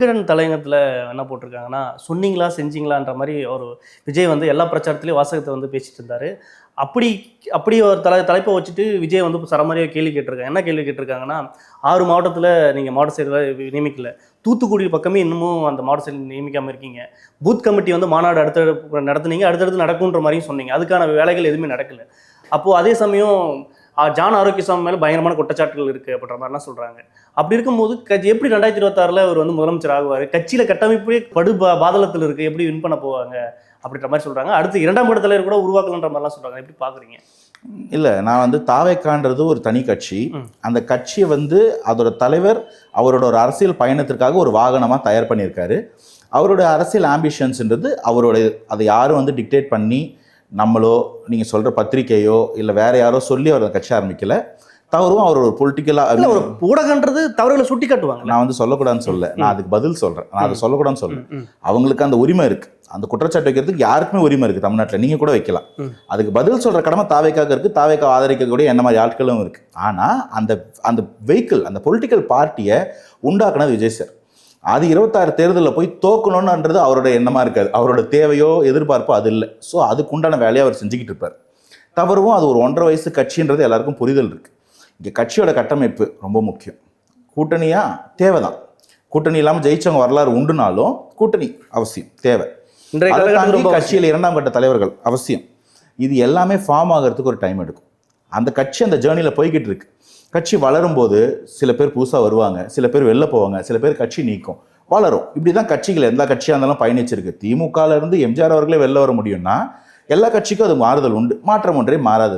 விகடன் தலையங்கத்துல என்ன போட்டிருக்காங்கன்னா, சொன்னீங்களா, செஞ்சீங்களான்ற மாரி ஒரு விஜய் வந்து எல்லா பிரச்சாரத்திலயும் வாசகத்த வந்து பேசிட்டு இருந்தாரு. அப்படி அப்படி ஒரு தலைப்ப வச்சுட்டு விஜய் வந்து சரமாரியா கேள்வி கேட்டிருக்காங்க. என்ன கேள்வி கேட்டிருக்காங்கன்னா, 6 மாவட்டத்துல நீங்க மாவட்ட செயலர நியமிக்கல. தூத்துக்குடி பக்கமே இன்னமும் அந்த மாவட்ட செயலர் நியமிக்காம இருக்கீங்க. பூத் கமிட்டி வந்து மாநாடு நடத்துனீங்க. அடுத்தடுத்து நடக்குன்ற மாரியும் சொன்னீங்க. அதுக்கான வேலைகள் எதுவுமே நடக்கல. அப்போ அதே சமயம் ஜான் ஆரோக்கியசாமி மேல பயங்கரமான குற்றச்சாட்டுகள் இருக்கு அப்படின்ற மாதிரிலாம் சொல்றாங்க. அப்படி இருக்கும்போது எப்படி 2026ல அவர் வந்து முதலமைச்சர் ஆகுவாரு? கட்சியில கட்டமைப்பே பாதளத்துல இருக்கு. எப்படி வின் பண்ண போவாங்க? அப்படின்ற மாதிரி சொல்றாங்க. அடுத்து 2ஆம் கட்ட தலைவர் கூட உருவாக்கலன்ற மாதிரிலாம் சொல்றாங்க. எப்படி பாக்குறீங்க? இல்லை, நான் வந்து தாவேக்கான்றது ஒரு தனி கட்சி. அந்த கட்சியை வந்து அதோட தலைவர் அவரோட ஒரு அரசியல் பயணத்திற்காக ஒரு வாகனமாக தயார் பண்ணியிருக்காரு. அவரோட அரசியல் ஆம்பிஷன்ஸ்ன்றது அவரோட, அதை யாரும் வந்து டிக்டேட் பண்ணி நம்மளோ நீங்கள் சொல்கிற பத்திரிகையோ இல்லை வேற யாரோ சொல்லி அவர் கட்சி ஆரம்பிக்கல. தவறும் அவர் ஒரு பொலிட்டிக்கலாக ஒரு ஊடகன்றது தவறுகளை சுட்டி காட்டுவாங்க. நான் வந்து சொல்லக்கூடாதுன்னு சொல்ல, நான் அதுக்கு பதில் சொல்கிறேன். நான் அதை சொல்லக்கூடாதுன்னு சொல்கிறேன். அவங்களுக்கு அந்த உரிமை இருக்குது. அந்த குற்றச்சாட்டு வைக்கிறதுக்கு யாருக்குமே உரிமை இருக்குது தமிழ்நாட்டில். நீங்கள் கூட வைக்கலாம். அதுக்கு பதில் சொல்கிற கடமை தாவேக்காக இருக்குது. தாவேக்கா ஆதரிக்கக்கூடிய என்ன மாதிரி ஆட்களும் இருக்குது. ஆனால் அந்த அந்த வெஹிக்கிள், அந்த பொலிட்டிக்கல் பார்ட்டியை உண்டாக்குனது விஜய் சார். அது 26 தேர்தலில் போய் தோக்கணுன்றது அவரோட எண்ணமாக இருக்காது. அவரோட தேவையோ எதிர்பார்ப்போ அது இல்லை. ஸோ அதுக்குண்டான வேலையை அவர் செஞ்சுக்கிட்டு இருப்பார். தவறும் அது ஒரு 1.5 வயசு கட்சின்றது எல்லாருக்கும் புரிதல் இருக்குது. இங்கே கட்சியோட கட்டமைப்பு ரொம்ப முக்கியம். கூட்டணியா தேவைதான். கூட்டணி இல்லாமல் ஜெயிச்சவங்க வரலாறு உண்டுனாலும் கூட்டணி அவசியம், தேவை. கட்சியில் 2ஆம் கட்ட தலைவர்கள் அவசியம். இது எல்லாமே ஃபார்ம் ஆகிறதுக்கு ஒரு டைம் எடுக்கும். அந்த கட்சி அந்த ஜேர்னியில் போய்கிட்டு இருக்கு. கட்சி வளரும் போது சில பேர் புதுசாக வருவாங்க, சில பேர் வெளில போவாங்க, சில பேர் கட்சி நீக்கும், வளரும். இப்படி தான் கட்சிகள் எந்த கட்சியாக இருந்தாலும் பயணிச்சிருக்கு. திமுகலேருந்து எம்ஜிஆர் அவர்களே வெளில வர முடியும்னா எல்லா கட்சிக்கும் அது மாறுதல் உண்டு. மாற்றம் ஒன்றே மாறாதது.